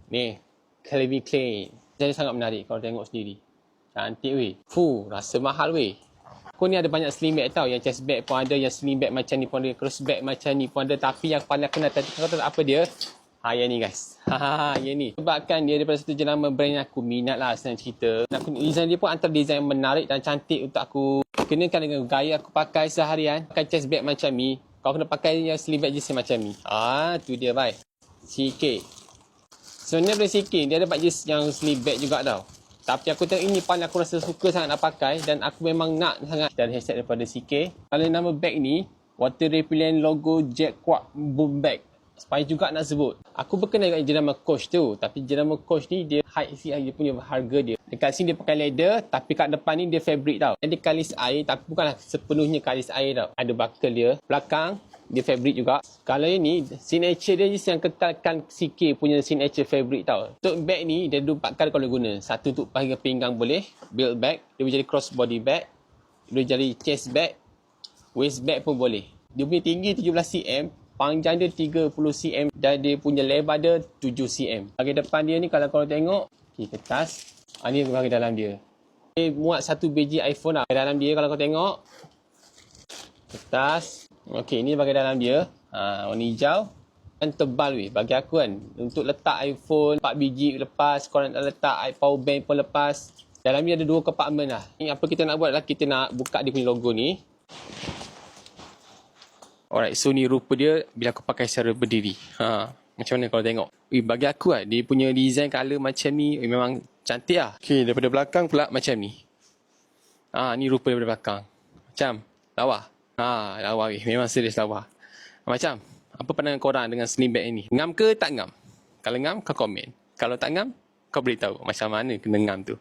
Ni, Calvin Klein. Jadi sangat menarik kalau tengok sendiri. Cantik weh. Rasa mahal weh. Aku ni ada banyak sling bag tau. Yang chest bag pun ada, yang sling bag macam ni pun ada, cross bag macam ni pun ada. Tapi yang paling aku nak tahu apa dia? Yang ni guys. Yang ni. Sebabkan dia daripada satu jenama brand yang aku minat lah senang cerita. Design dia pun antara design yang menarik dan cantik untuk aku kenakan dengan gaya aku pakai seharian. Pakai chest bag macam ni. Kau kena pakai yang sling bag jenis macam ni. Tu dia bye. CK. Sebenarnya dari CK dia ada jenis yang sling bag juga tau. Tapi aku tengok ini paling aku rasa suka sangat nak pakai. Dan aku memang nak sangat. Dan hashtag daripada CK. Kalau nama bag ni, water repellent logo Jack Quack Boom Bag. Supaya juga nak sebut. Aku berkenal dengan jenama Coach tu. Tapi jenama Coach ni dia high sikit dia punya harga dia. Dekat sini dia pakai leather. Tapi kat depan ni dia fabric tau. Dia kalis air. Tapi bukanlah sepenuhnya kalis air tau. Ada buckle dia. Belakang dia fabric juga. Kalau ini signature dia yang kekalkan CK punya signature fabric tau. Untuk bag ni dia ada 4 kali kalau guna. Satu untuk pakai pinggang boleh. Build bag. Dia boleh jadi cross body bag. Dia boleh jadi chest bag. Waist bag pun boleh. Dia punya tinggi 17 cm. Panjang dia 30 cm. Dan dia punya lebar dia 7 cm. Bahagian depan dia ni kalau korang tengok. Kertas. Ni bahagian dalam dia. Dia muat satu biji iPhone lah. Bahagian dalam dia kalau korang tengok. Kertas. Okey, ni bahagian dalam dia. Warna hijau. Dan tebal weh bagi aku kan. Untuk letak iPhone 4 biji lepas. Korang nak letak power bank pun lepas. Dalam ni ada 2 compartment lah. Ni apa kita nak buat adalah kita nak buka dia punya logo ni. Alright, so ni rupa dia bila aku pakai secara berdiri. Macam mana kalau tengok? Bagi aku lah, dia punya design colour macam ni memang cantik lah. Okay, daripada belakang pula macam ni. Ni rupa daripada belakang. Macam lawa. Lawa weh. Memang serius lawa. Macam, apa pandangan korang dengan sling bag ni? Ngam ke tak ngam? Kalau ngam, kau komen. Kalau tak ngam, kau beritahu macam mana kena ngam tu.